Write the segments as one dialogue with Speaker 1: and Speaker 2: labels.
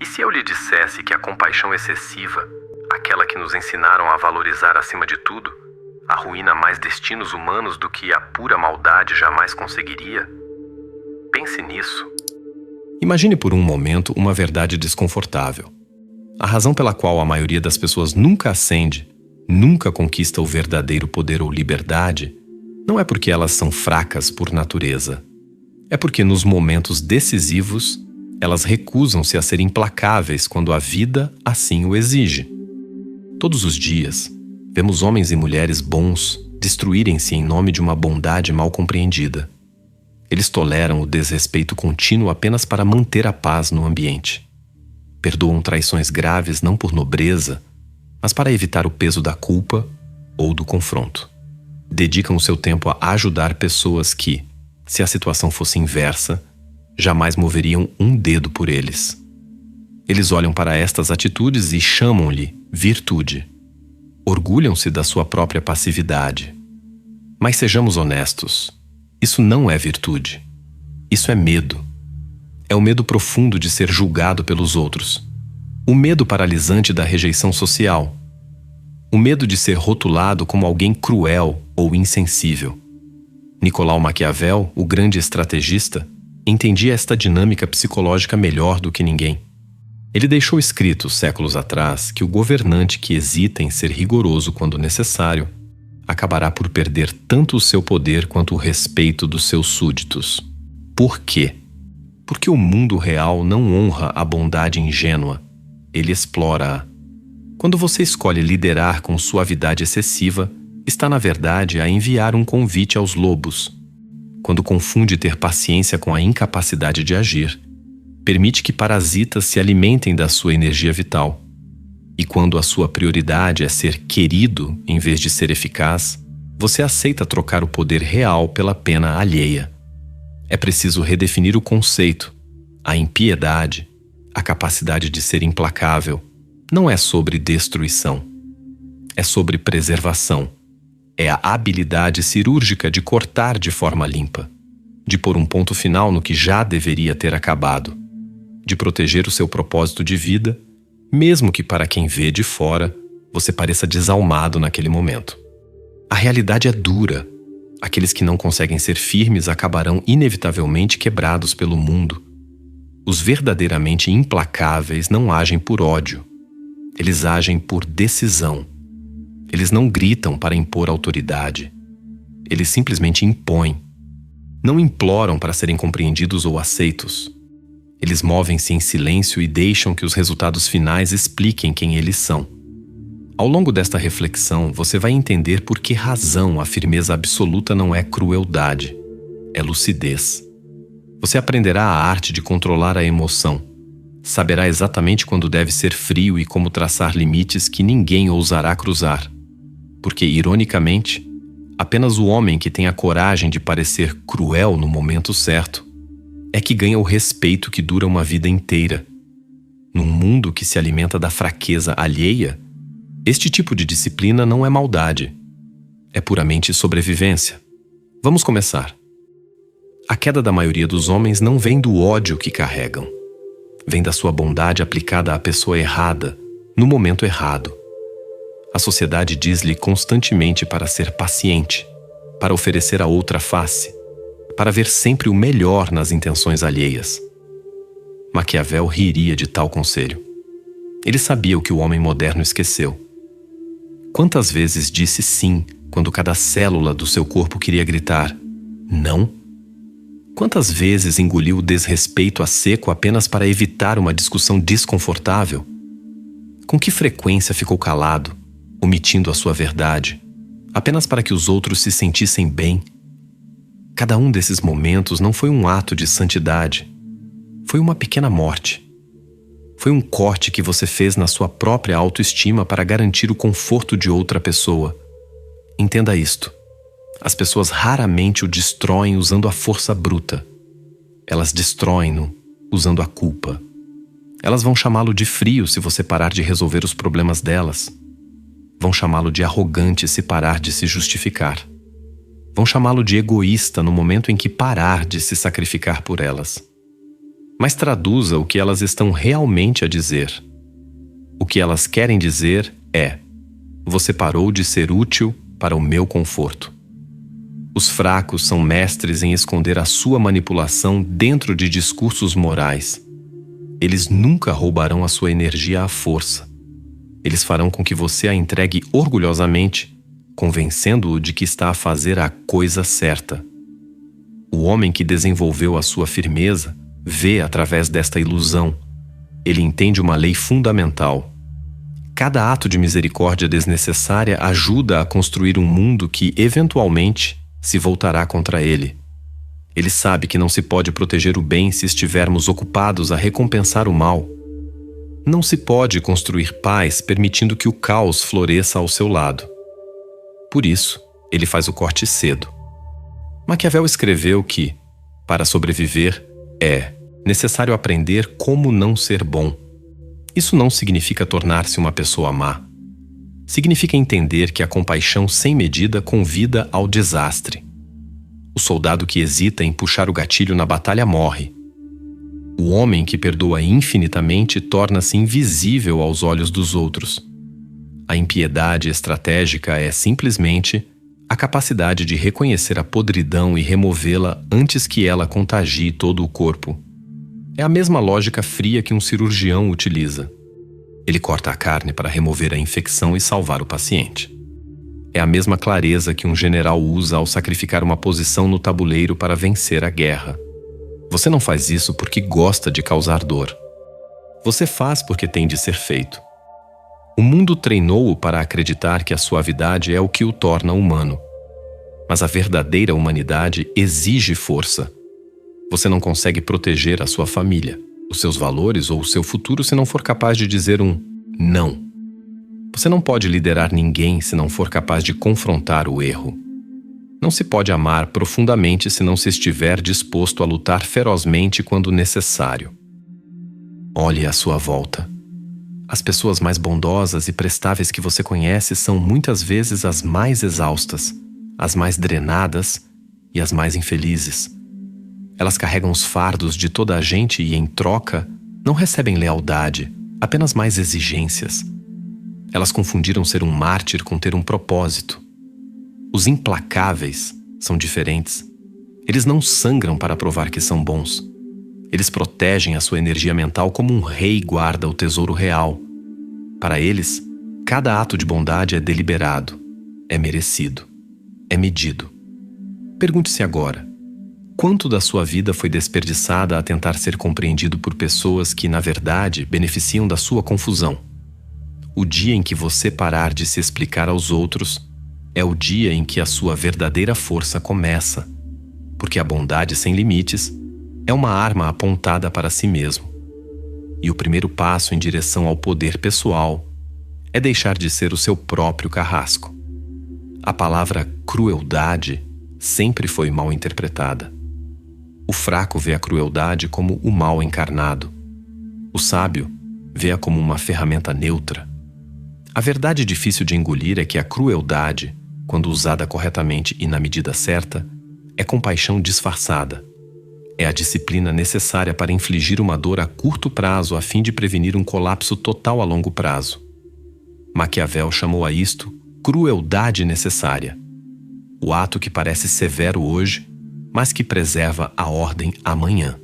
Speaker 1: E se eu lhe dissesse que a compaixão excessiva, aquela que nos ensinaram a valorizar acima de tudo, arruína mais destinos humanos do que a pura maldade jamais conseguiria? Pense nisso.
Speaker 2: Imagine por um momento uma verdade desconfortável. A razão pela qual a maioria das pessoas nunca ascende, nunca conquista o verdadeiro poder ou liberdade, não é porque elas são fracas por natureza. É porque nos momentos decisivos, elas recusam-se a ser implacáveis quando a vida assim o exige. Todos os dias, vemos homens e mulheres bons destruírem-se em nome de uma bondade mal compreendida. Eles toleram o desrespeito contínuo apenas para manter a paz no ambiente. Perdoam traições graves não por nobreza, mas para evitar o peso da culpa ou do confronto. Dedicam o seu tempo a ajudar pessoas que, se a situação fosse inversa, jamais moveriam um dedo por eles. Eles olham para estas atitudes e chamam-lhe virtude. Orgulham-se da sua própria passividade. Mas sejamos honestos, isso não é virtude. Isso é medo. É o medo profundo de ser julgado pelos outros. O medo paralisante da rejeição social. O medo de ser rotulado como alguém cruel ou insensível. Nicolau Maquiavel, o grande estrategista, entendia esta dinâmica psicológica melhor do que ninguém. Ele deixou escrito, séculos atrás, que o governante que hesita em ser rigoroso quando necessário acabará por perder tanto o seu poder quanto o respeito dos seus súditos. Por quê? Porque o mundo real não honra a bondade ingênua, ele explora-a. Quando você escolhe liderar com suavidade excessiva, está na verdade a enviar um convite aos lobos. Quando confunde ter paciência com a incapacidade de agir, permite que parasitas se alimentem da sua energia vital. E quando a sua prioridade é ser querido em vez de ser eficaz, você aceita trocar o poder real pela pena alheia. É preciso redefinir o conceito. A impiedade, a capacidade de ser implacável, não é sobre destruição. É sobre preservação. É a habilidade cirúrgica de cortar de forma limpa, de pôr um ponto final no que já deveria ter acabado, de proteger o seu propósito de vida, mesmo que para quem vê de fora, você pareça desalmado naquele momento. A realidade é dura. Aqueles que não conseguem ser firmes acabarão inevitavelmente quebrados pelo mundo. Os verdadeiramente implacáveis não agem por ódio. Eles agem por decisão. Eles não gritam para impor autoridade. Eles simplesmente impõem. Não imploram para serem compreendidos ou aceitos. Eles movem-se em silêncio e deixam que os resultados finais expliquem quem eles são. Ao longo desta reflexão, você vai entender por que razão a firmeza absoluta não é crueldade, é lucidez. Você aprenderá a arte de controlar a emoção. Saberá exatamente quando deve ser frio e como traçar limites que ninguém ousará cruzar. Porque, ironicamente, apenas o homem que tem a coragem de parecer cruel no momento certo é que ganha o respeito que dura uma vida inteira. Num mundo que se alimenta da fraqueza alheia, este tipo de disciplina não é maldade. É puramente sobrevivência. Vamos começar. A queda da maioria dos homens não vem do ódio que carregam. Vem da sua bondade aplicada à pessoa errada, no momento errado. A sociedade diz-lhe constantemente para ser paciente, para oferecer a outra face, para ver sempre o melhor nas intenções alheias. Maquiavel riria de tal conselho. Ele sabia o que o homem moderno esqueceu. Quantas vezes disse sim quando cada célula do seu corpo queria gritar não? Quantas vezes engoliu o desrespeito a seco apenas para evitar uma discussão desconfortável? Com que frequência ficou calado, omitindo a sua verdade, apenas para que os outros se sentissem bem? Cada um desses momentos não foi um ato de santidade. Foi uma pequena morte. Foi um corte que você fez na sua própria autoestima para garantir o conforto de outra pessoa. Entenda isto. As pessoas raramente o destroem usando a força bruta. Elas destroem-no usando a culpa. Elas vão chamá-lo de frio se você parar de resolver os problemas delas. Vão chamá-lo de arrogante se parar de se justificar. Vão chamá-lo de egoísta no momento em que parar de se sacrificar por elas. mas traduza o que elas estão realmente a dizer. O que elas querem dizer é: você parou de ser útil para o meu conforto. Os fracos são mestres em esconder a sua manipulação dentro de discursos morais. Eles nunca roubarão a sua energia à força. Eles farão com que você a entregue orgulhosamente, convencendo-o de que está a fazer a coisa certa. O homem que desenvolveu a sua firmeza vê através desta ilusão. Ele entende uma lei fundamental. Cada ato de misericórdia desnecessária ajuda a construir um mundo que, eventualmente, se voltará contra ele. Ele sabe que não se pode proteger o bem se estivermos ocupados a recompensar o mal. Não se pode construir paz permitindo que o caos floresça ao seu lado. Por isso, ele faz o corte cedo. Maquiavel escreveu que, para sobreviver, é necessário aprender como não ser bom. Isso não significa tornar-se uma pessoa má. Significa entender que a compaixão sem medida convida ao desastre. O soldado que hesita em puxar o gatilho na batalha morre. O homem que perdoa infinitamente torna-se invisível aos olhos dos outros. A impiedade estratégica é simplesmente a capacidade de reconhecer a podridão e removê-la antes que ela contagie todo o corpo. É a mesma lógica fria que um cirurgião utiliza. Ele corta a carne para remover a infecção e salvar o paciente. É a mesma clareza que um general usa ao sacrificar uma posição no tabuleiro para vencer a guerra. Você não faz isso porque gosta de causar dor. Você faz porque tem de ser feito. O mundo treinou-o para acreditar que a suavidade é o que o torna humano. Mas a verdadeira humanidade exige força. Você não consegue proteger a sua família, os seus valores ou o seu futuro se não for capaz de dizer um não. Você não pode liderar ninguém se não for capaz de confrontar o erro. Não se pode amar profundamente se não se estiver disposto a lutar ferozmente quando necessário. Olhe à sua volta. As pessoas mais bondosas e prestáveis que você conhece são muitas vezes as mais exaustas, as mais drenadas e as mais infelizes. Elas carregam os fardos de toda a gente e, em troca, não recebem lealdade, apenas mais exigências. Elas confundiram ser um mártir com ter um propósito. Os implacáveis são diferentes. Eles não sangram para provar que são bons. Eles protegem a sua energia mental como um rei guarda o tesouro real. Para eles, cada ato de bondade é deliberado, é merecido, é medido. Pergunte-se agora: quanto da sua vida foi desperdiçada a tentar ser compreendido por pessoas que, na verdade, beneficiam da sua confusão? O dia em que você parar de se explicar aos outros é o dia em que a sua verdadeira força começa, porque a bondade sem limites é uma arma apontada para si mesmo. E o primeiro passo em direção ao poder pessoal é deixar de ser o seu próprio carrasco. A palavra crueldade sempre foi mal interpretada. O fraco vê a crueldade como o mal encarnado. O sábio vê-a como uma ferramenta neutra. A verdade difícil de engolir é que a crueldade, quando usada corretamente e na medida certa, é compaixão disfarçada. É a disciplina necessária para infligir uma dor a curto prazo a fim de prevenir um colapso total a longo prazo. Maquiavel chamou a isto crueldade necessária. O ato que parece severo hoje, mas que preserva a ordem amanhã.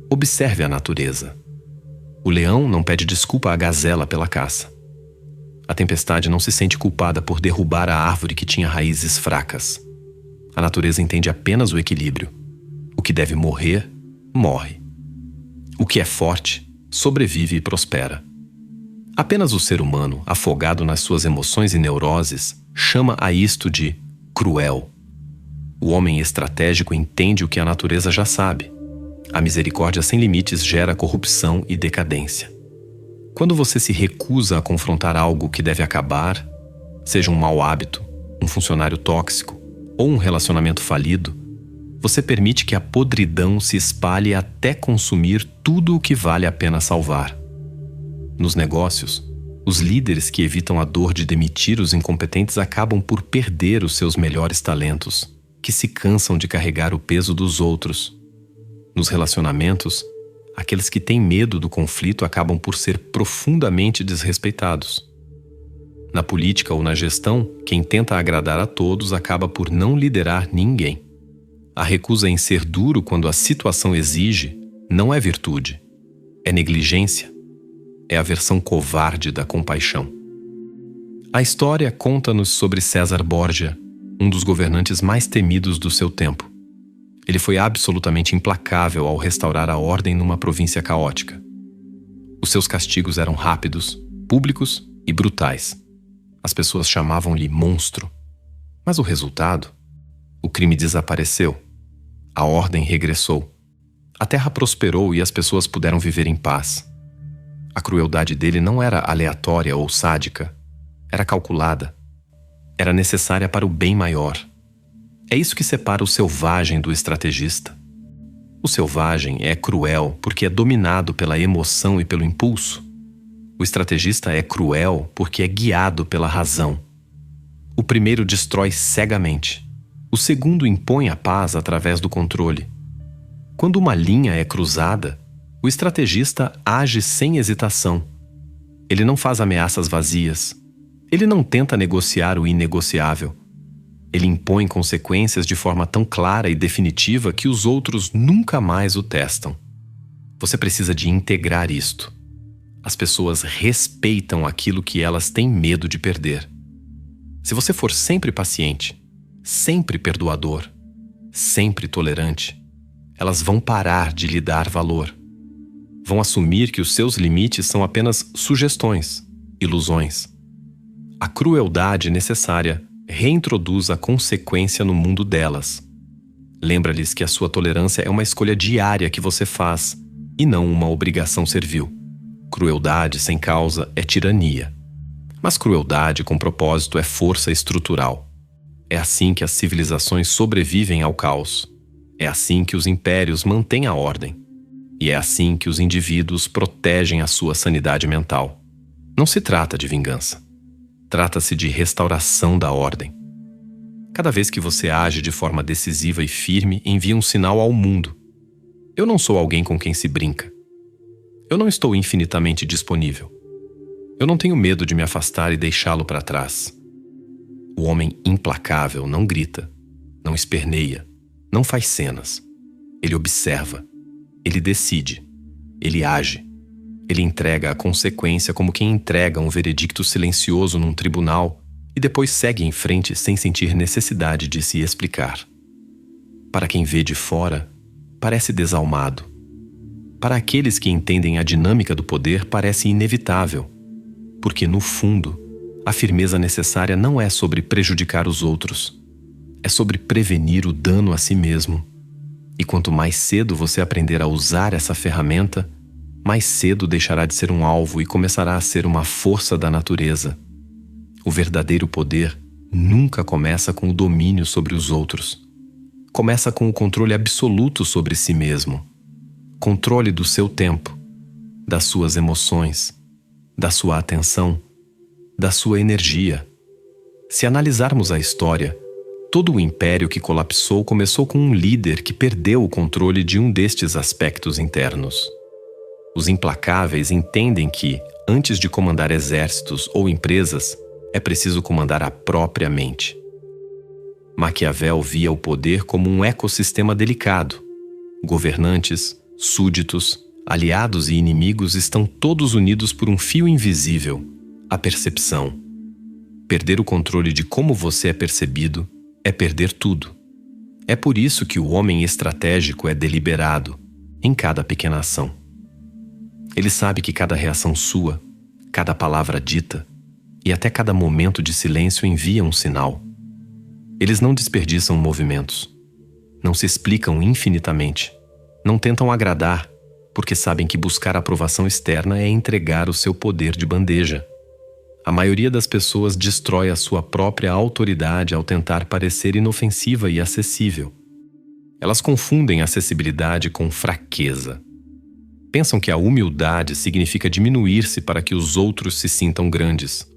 Speaker 2: Observe a natureza. O leão não pede desculpa à gazela pela caça. A tempestade não se sente culpada por derrubar a árvore que tinha raízes fracas. A natureza entende apenas o equilíbrio. O que deve morrer, morre. O que é forte, sobrevive e prospera. Apenas o ser humano, afogado nas suas emoções e neuroses, chama a isto de cruel. O homem estratégico entende o que a natureza já sabe. A misericórdia sem limites gera corrupção e decadência. Quando você se recusa a confrontar algo que deve acabar, seja um mau hábito, um funcionário tóxico ou um relacionamento falido, você permite que a podridão se espalhe até consumir tudo o que vale a pena salvar. Nos negócios, os líderes que evitam a dor de demitir os incompetentes acabam por perder os seus melhores talentos, que se cansam de carregar o peso dos outros. Nos relacionamentos, aqueles que têm medo do conflito acabam por ser profundamente desrespeitados. Na política ou na gestão, quem tenta agradar a todos acaba por não liderar ninguém. A recusa em ser duro quando a situação exige não é virtude, é negligência, é a versão covarde da compaixão. A história conta-nos sobre César Borgia, um dos governantes mais temidos do seu tempo. Ele foi absolutamente implacável ao restaurar a ordem numa província caótica. Os seus castigos eram rápidos, públicos e brutais. As pessoas chamavam-lhe monstro. Mas o resultado? O crime desapareceu. A ordem regressou. A terra prosperou e as pessoas puderam viver em paz. A crueldade dele não era aleatória ou sádica. Era calculada. Era necessária para o bem maior. É isso que separa o selvagem do estrategista. O selvagem é cruel porque é dominado pela emoção e pelo impulso. O estrategista é cruel porque é guiado pela razão. O primeiro destrói cegamente. O segundo impõe a paz através do controle. Quando uma linha é cruzada, o estrategista age sem hesitação. Ele não faz ameaças vazias. Ele não tenta negociar o inegociável. Ele impõe consequências de forma tão clara e definitiva que os outros nunca mais o testam. Você precisa de integrar isto. As pessoas respeitam aquilo que elas têm medo de perder. Se você for sempre paciente, sempre perdoador, sempre tolerante, elas vão parar de lhe dar valor. Vão assumir que os seus limites são apenas sugestões, ilusões. A crueldade necessária reintroduz a consequência no mundo delas. Lembra-lhes que a sua tolerância é uma escolha diária que você faz e não uma obrigação servil. Crueldade sem causa é tirania. Mas crueldade com propósito é força estrutural. É assim que as civilizações sobrevivem ao caos. É assim que os impérios mantêm a ordem. E é assim que os indivíduos protegem a sua sanidade mental. Não se trata de vingança. Trata-se de restauração da ordem. Cada vez que você age de forma decisiva e firme, envia um sinal ao mundo. Eu não sou alguém com quem se brinca. Eu não estou infinitamente disponível. Eu não tenho medo de me afastar e deixá-lo para trás. O homem implacável não grita, não esperneia, não faz cenas. Ele observa, ele decide, ele age. Ele entrega a consequência como quem entrega um veredicto silencioso num tribunal e depois segue em frente sem sentir necessidade de se explicar. Para quem vê de fora, parece desalmado. Para aqueles que entendem a dinâmica do poder, parece inevitável, porque, no fundo, a firmeza necessária não é sobre prejudicar os outros, é sobre prevenir o dano a si mesmo. E quanto mais cedo você aprender a usar essa ferramenta, mais cedo deixará de ser um alvo e começará a ser uma força da natureza. O verdadeiro poder nunca começa com o domínio sobre os outros. Começa com o controle absoluto sobre si mesmo. Controle do seu tempo, das suas emoções, da sua atenção, da sua energia. Se analisarmos a história, todo o império que colapsou começou com um líder que perdeu o controle de um destes aspectos internos. Os implacáveis entendem que, antes de comandar exércitos ou empresas, é preciso comandar a própria mente. Maquiavel via o poder como um ecossistema delicado. Governantes, súditos, aliados e inimigos estão todos unidos por um fio invisível, a percepção. Perder o controle de como você é percebido é perder tudo. É por isso que o homem estratégico é deliberado, em cada pequena ação. Ele sabe que cada reação sua, cada palavra dita e até cada momento de silêncio envia um sinal. Eles não desperdiçam movimentos, não se explicam infinitamente, não tentam agradar, porque sabem que buscar aprovação externa é entregar o seu poder de bandeja. A maioria das pessoas destrói a sua própria autoridade ao tentar parecer inofensiva e acessível. Elas confundem acessibilidade com fraqueza. Pensam que a humildade significa diminuir-se para que os outros se sintam grandes.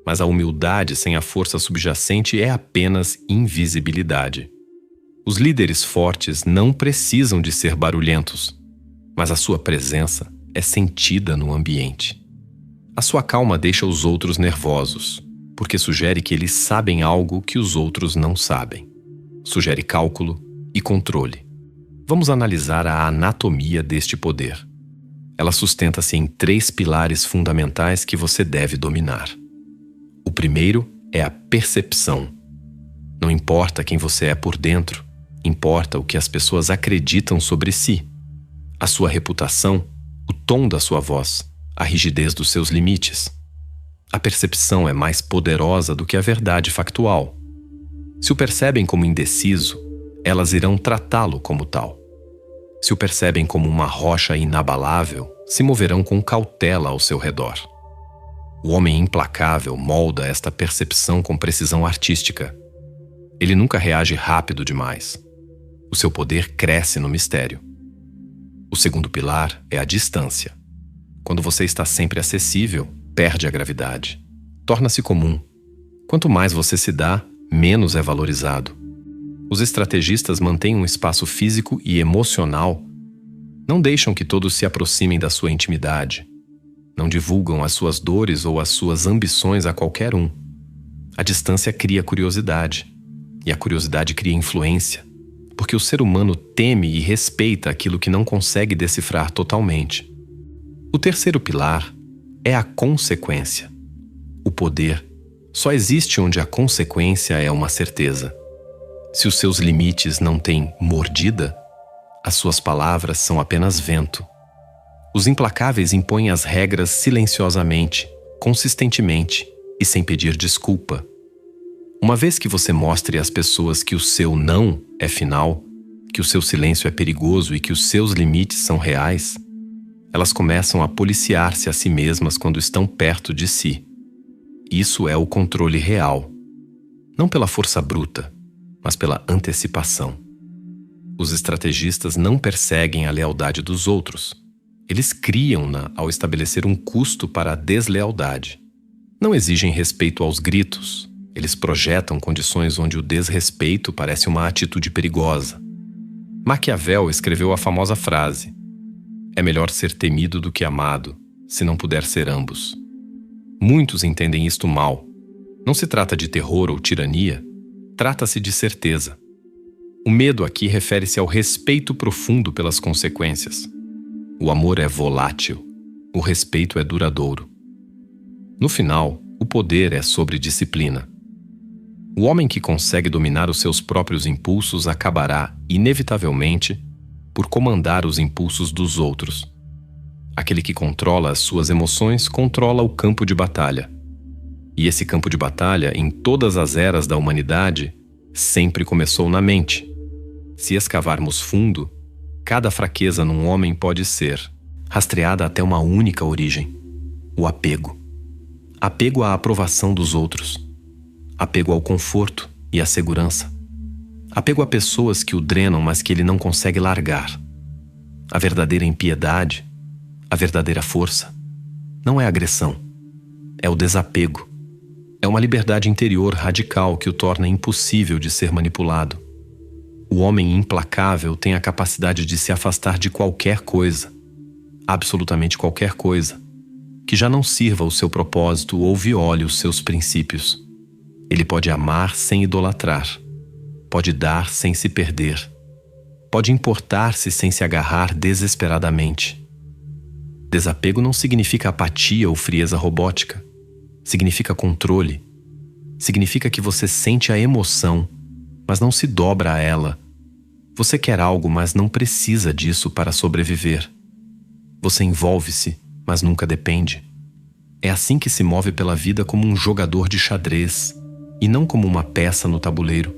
Speaker 2: Mas a humildade sem a força subjacente é apenas invisibilidade. Os líderes fortes não precisam de ser barulhentos. mas a sua presença é sentida no ambiente. A sua calma deixa os outros nervosos, porque sugere que eles sabem algo que os outros não sabem. Sugere cálculo e controle. Vamos analisar a anatomia deste poder. Ela sustenta-se em 3 pilares fundamentais que você deve dominar. O primeiro é a percepção. Não importa quem você é por dentro, importa o que as pessoas acreditam sobre si. A sua reputação, o tom da sua voz, a rigidez dos seus limites. A percepção é mais poderosa do que a verdade factual. Se o percebem como indeciso, elas irão tratá-lo como tal. Se o percebem como uma rocha inabalável, se moverão com cautela ao seu redor. O homem implacável molda esta percepção com precisão artística. Ele nunca reage rápido demais. O seu poder cresce no mistério. O segundo pilar é a distância. Quando você está sempre acessível, perde a gravidade. Torna-se comum. Quanto mais você se dá, menos é valorizado. Os estrategistas mantêm um espaço físico e emocional. Não deixam que todos se aproximem da sua intimidade. Não divulgam as suas dores ou as suas ambições a qualquer um. A distância cria curiosidade. E a curiosidade cria influência. Porque o ser humano teme e respeita aquilo que não consegue decifrar totalmente. O terceiro pilar é a consequência. O poder só existe onde a consequência é uma certeza. Se os seus limites não têm mordida, as suas palavras são apenas vento. Os implacáveis impõem as regras silenciosamente, consistentemente e sem pedir desculpa. Uma vez que você mostre às pessoas que o seu não é final, que o seu silêncio é perigoso e que os seus limites são reais, elas começam a policiar-se a si mesmas quando estão perto de si. Isso é o controle real. Não pela força bruta, mas pela antecipação. Os estrategistas não perseguem a lealdade dos outros. Eles criam-na ao estabelecer um custo para a deslealdade. Não exigem respeito aos gritos. Eles projetam condições onde o desrespeito parece uma atitude perigosa. Maquiavel escreveu a famosa frase: "É melhor ser temido do que amado, se não puder ser ambos." Muitos entendem isto mal. Não se trata de terror ou tirania, trata-se de certeza. O medo aqui refere-se ao respeito profundo pelas consequências. O amor é volátil, o respeito é duradouro. No final, o poder é sobre disciplina. O homem que consegue dominar os seus próprios impulsos acabará, inevitavelmente, por comandar os impulsos dos outros. Aquele que controla as suas emoções controla o campo de batalha. E esse campo de batalha, em todas as eras da humanidade, sempre começou na mente. Se escavarmos fundo, cada fraqueza num homem pode ser rastreada até uma única origem: o apego. Apego à aprovação dos outros. Apego ao conforto e à segurança. Apego a pessoas que o drenam, mas que ele não consegue largar. A verdadeira impiedade, a verdadeira força, não é agressão, é o desapego. É uma liberdade interior radical que o torna impossível de ser manipulado. O homem implacável tem a capacidade de se afastar de qualquer coisa, absolutamente qualquer coisa, que já não sirva o seu propósito ou viole os seus princípios. Ele pode amar sem idolatrar, pode dar sem se perder, pode importar-se sem se agarrar desesperadamente. Desapego não significa apatia ou frieza robótica. Significa controle. Significa que você sente a emoção, mas não se dobra a ela. Você quer algo, mas não precisa disso para sobreviver. Você envolve-se, mas nunca depende. É assim que se move pela vida, como um jogador de xadrez, e não como uma peça no tabuleiro.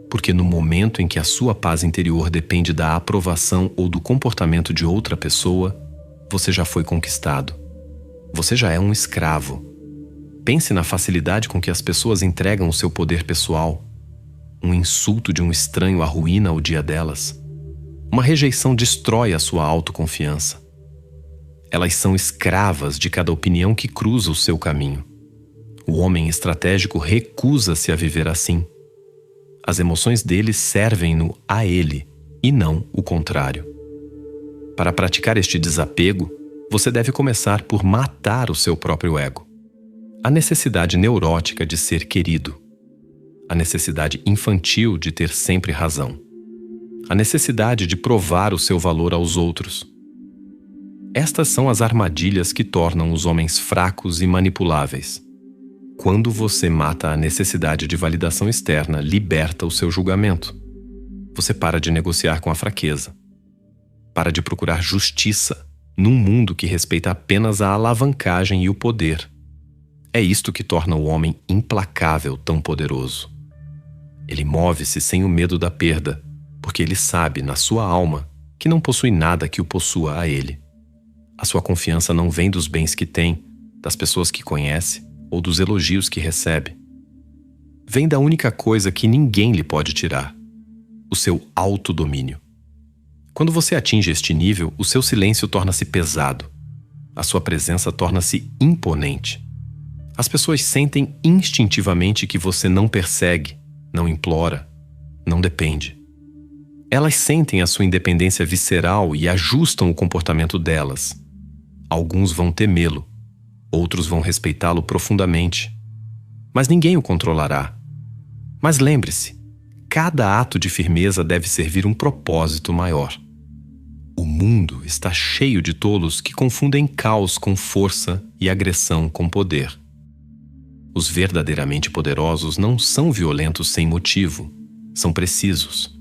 Speaker 2: Porque no momento em que a sua paz interior depende da aprovação ou do comportamento de outra pessoa, você já foi conquistado. Você já é um escravo. Pense na facilidade com que as pessoas entregam o seu poder pessoal. Um insulto de um estranho arruína o dia delas. Uma rejeição destrói a sua autoconfiança. Elas são escravas de cada opinião que cruza o seu caminho. O homem estratégico recusa-se a viver assim. As emoções dele servem-no a ele, e não o contrário. Para praticar este desapego, você deve começar por matar o seu próprio ego. A necessidade neurótica de ser querido. A necessidade infantil de ter sempre razão. A necessidade de provar o seu valor aos outros. Estas são as armadilhas que tornam os homens fracos e manipuláveis. Quando você mata a necessidade de validação externa, liberta o seu julgamento. Você para de negociar com a fraqueza. Para de procurar justiça num mundo que respeita apenas a alavancagem e o poder. É isto que torna o homem implacável tão poderoso. Ele move-se sem o medo da perda, porque ele sabe, na sua alma, que não possui nada que o possua a ele. A sua confiança não vem dos bens que tem, das pessoas que conhece ou dos elogios que recebe. Vem da única coisa que ninguém lhe pode tirar: o seu autodomínio. Quando você atinge este nível, o seu silêncio torna-se pesado. A sua presença torna-se imponente. As pessoas sentem instintivamente que você não persegue, não implora, não depende. Elas sentem a sua independência visceral e ajustam o comportamento delas. Alguns vão temê-lo, outros vão respeitá-lo profundamente. Mas ninguém o controlará. Mas lembre-se, cada ato de firmeza deve servir um propósito maior. O mundo está cheio de tolos que confundem caos com força e agressão com poder. Os verdadeiramente poderosos não são violentos sem motivo, são precisos.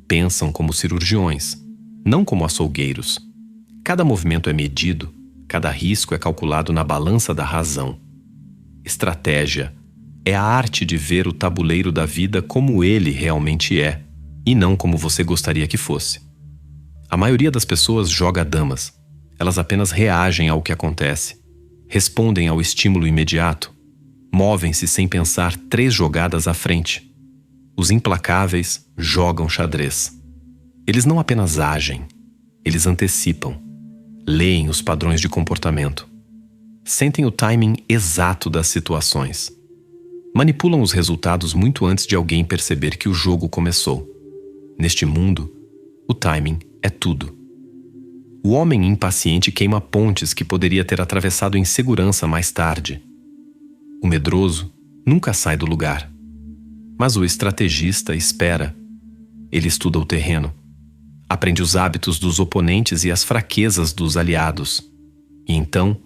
Speaker 2: Pensam como cirurgiões, não como açougueiros. Cada movimento é medido, cada risco é calculado na balança da razão. Estratégia é a arte de ver o tabuleiro da vida como ele realmente é, e não como você gostaria que fosse. A maioria das pessoas joga damas. Elas apenas reagem ao que acontece, respondem ao estímulo imediato, movem-se sem pensar 3 jogadas à frente. Os implacáveis jogam xadrez. Eles não apenas agem, eles antecipam, leem os padrões de comportamento, sentem o timing exato das situações, manipulam os resultados muito antes de alguém perceber que o jogo começou. Neste mundo, o timing é tudo. O homem impaciente queima pontes que poderia ter atravessado em segurança mais tarde. O medroso nunca sai do lugar. Mas o estrategista espera. Ele estuda o terreno, aprende os hábitos dos oponentes e as fraquezas dos aliados. E então,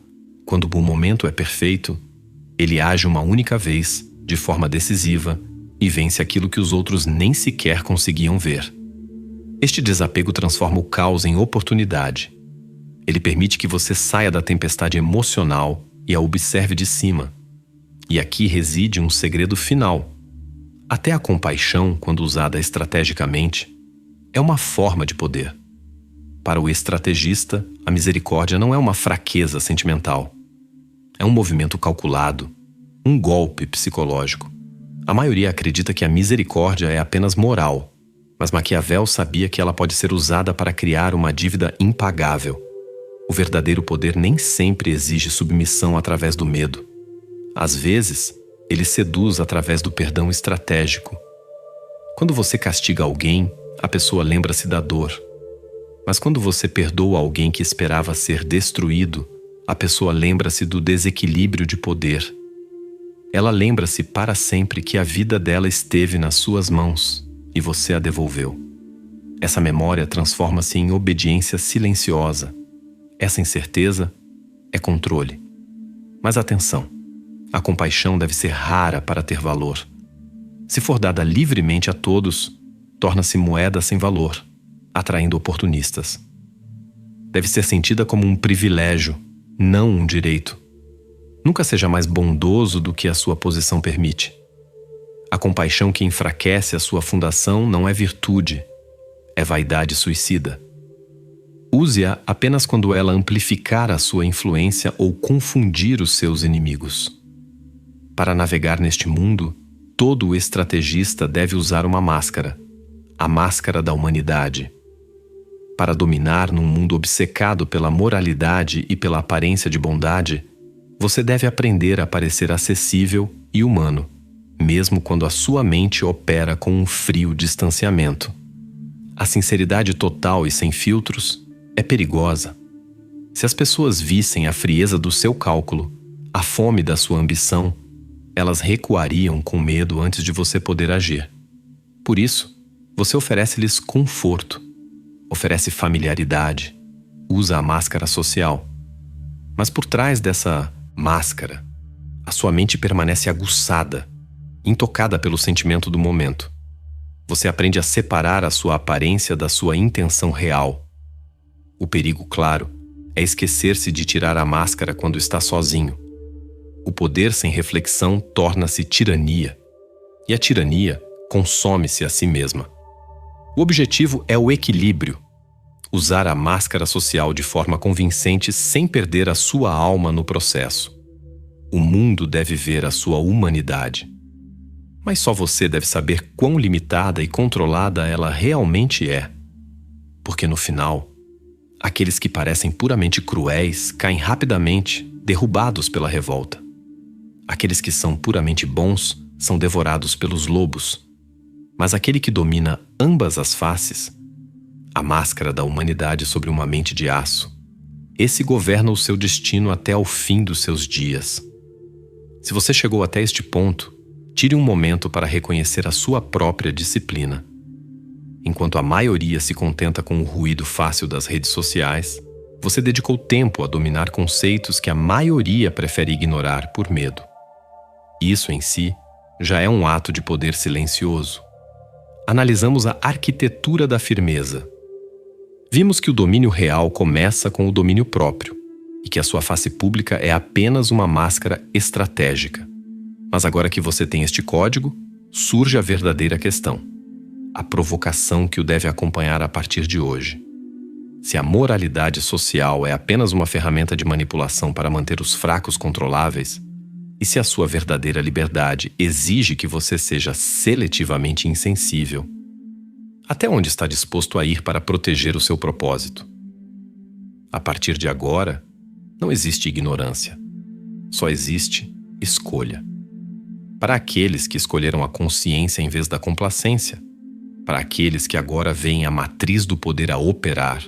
Speaker 2: quando o momento é perfeito, ele age uma única vez, de forma decisiva, e vence aquilo que os outros nem sequer conseguiam ver. Este desapego transforma o caos em oportunidade. Ele permite que você saia da tempestade emocional e a observe de cima. E aqui reside um segredo final. Até a compaixão, quando usada estrategicamente, é uma forma de poder. Para o estrategista, a misericórdia não é uma fraqueza sentimental. É um movimento calculado, um golpe psicológico. A maioria acredita que a misericórdia é apenas moral, mas Maquiavel sabia que ela pode ser usada para criar uma dívida impagável. O verdadeiro poder nem sempre exige submissão através do medo. Às vezes, ele seduz através do perdão estratégico. Quando você castiga alguém, a pessoa lembra-se da dor. Mas quando você perdoa alguém que esperava ser destruído, a pessoa lembra-se do desequilíbrio de poder. Ela lembra-se para sempre que a vida dela esteve nas suas mãos e você a devolveu. Essa memória transforma-se em obediência silenciosa. Essa incerteza é controle. Mas atenção, a compaixão deve ser rara para ter valor. Se for dada livremente a todos, torna-se moeda sem valor, atraindo oportunistas. Deve ser sentida como um privilégio, não um direito. Nunca seja mais bondoso do que a sua posição permite. A compaixão que enfraquece a sua fundação não é virtude, é vaidade suicida. Use-a apenas quando ela amplificar a sua influência ou confundir os seus inimigos. Para navegar neste mundo, todo estrategista deve usar uma máscara, a máscara da humanidade. Para dominar num mundo obcecado pela moralidade e pela aparência de bondade, você deve aprender a parecer acessível e humano, mesmo quando a sua mente opera com um frio distanciamento. A sinceridade total e sem filtros é perigosa. Se as pessoas vissem a frieza do seu cálculo, a fome da sua ambição, elas recuariam com medo antes de você poder agir. Por isso, você oferece-lhes conforto, oferece familiaridade, usa a máscara social. Mas por trás dessa máscara, a sua mente permanece aguçada, intocada pelo sentimento do momento. Você aprende a separar a sua aparência da sua intenção real. O perigo, claro, é esquecer-se de tirar a máscara quando está sozinho. O poder sem reflexão torna-se tirania, e a tirania consome-se a si mesma. O objetivo é o equilíbrio, usar a máscara social de forma convincente sem perder a sua alma no processo. O mundo deve ver a sua humanidade. Mas só você deve saber quão limitada e controlada ela realmente é. Porque no final, aqueles que parecem puramente cruéis caem rapidamente, derrubados pela revolta. Aqueles que são puramente bons são devorados pelos lobos. Mas aquele que domina ambas as faces, a máscara da humanidade sobre uma mente de aço, esse governa o seu destino até ao fim dos seus dias. Se você chegou até este ponto, tire um momento para reconhecer a sua própria disciplina. Enquanto a maioria se contenta com o ruído fácil das redes sociais, você dedicou tempo a dominar conceitos que a maioria prefere ignorar por medo. Isso em si já é um ato de poder silencioso. Analisamos a arquitetura da firmeza. Vimos que o domínio real começa com o domínio próprio e que a sua face pública é apenas uma máscara estratégica. Mas agora que você tem este código, surge a verdadeira questão. A provocação que o deve acompanhar a partir de hoje. Se a moralidade social é apenas uma ferramenta de manipulação para manter os fracos controláveis, e se a sua verdadeira liberdade exige que você seja seletivamente insensível, até onde está disposto a ir para proteger o seu propósito? A partir de agora, não existe ignorância. Só existe escolha. Para aqueles que escolheram a consciência em vez da complacência, para aqueles que agora veem a matriz do poder a operar,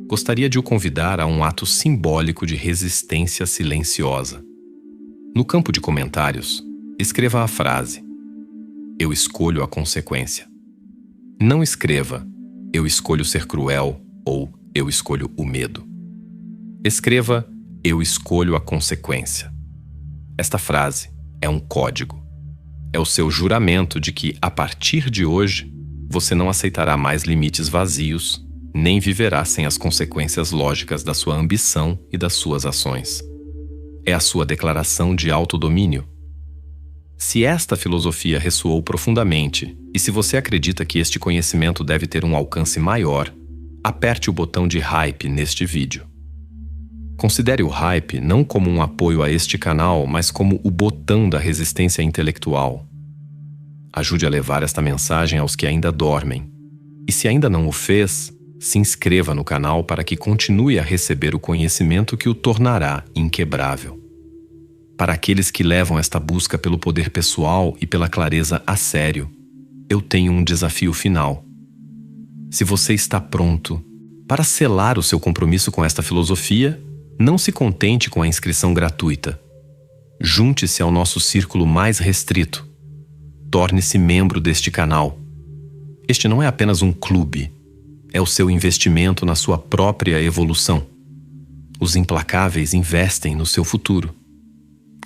Speaker 2: gostaria de o convidar a um ato simbólico de resistência silenciosa. No campo de comentários, escreva a frase: "Eu escolho a consequência". Não escreva: "Eu escolho ser cruel" ou "Eu escolho o medo". Escreva: "Eu escolho a consequência". Esta frase é um código. É o seu juramento de que, a partir de hoje, você não aceitará mais limites vazios, nem viverá sem as consequências lógicas da sua ambição e das suas ações. É a sua declaração de autodomínio. Se esta filosofia ressoou profundamente e se você acredita que este conhecimento deve ter um alcance maior, aperte o botão de hype neste vídeo. Considere o hype não como um apoio a este canal, mas como o botão da resistência intelectual. Ajude a levar esta mensagem aos que ainda dormem. E se ainda não o fez, se inscreva no canal para que continue a receber o conhecimento que o tornará inquebrável. Para aqueles que levam esta busca pelo poder pessoal e pela clareza a sério, eu tenho um desafio final. Se você está pronto para selar o seu compromisso com esta filosofia, não se contente com a inscrição gratuita. Junte-se ao nosso círculo mais restrito. Torne-se membro deste canal. Este não é apenas um clube, é o seu investimento na sua própria evolução. Os implacáveis investem no seu futuro.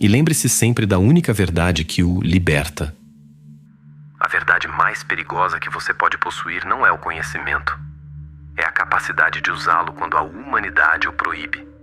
Speaker 2: E lembre-se sempre da única verdade que o liberta.
Speaker 1: A verdade mais perigosa que você pode possuir não é o conhecimento. É a capacidade de usá-lo quando a humanidade o proíbe.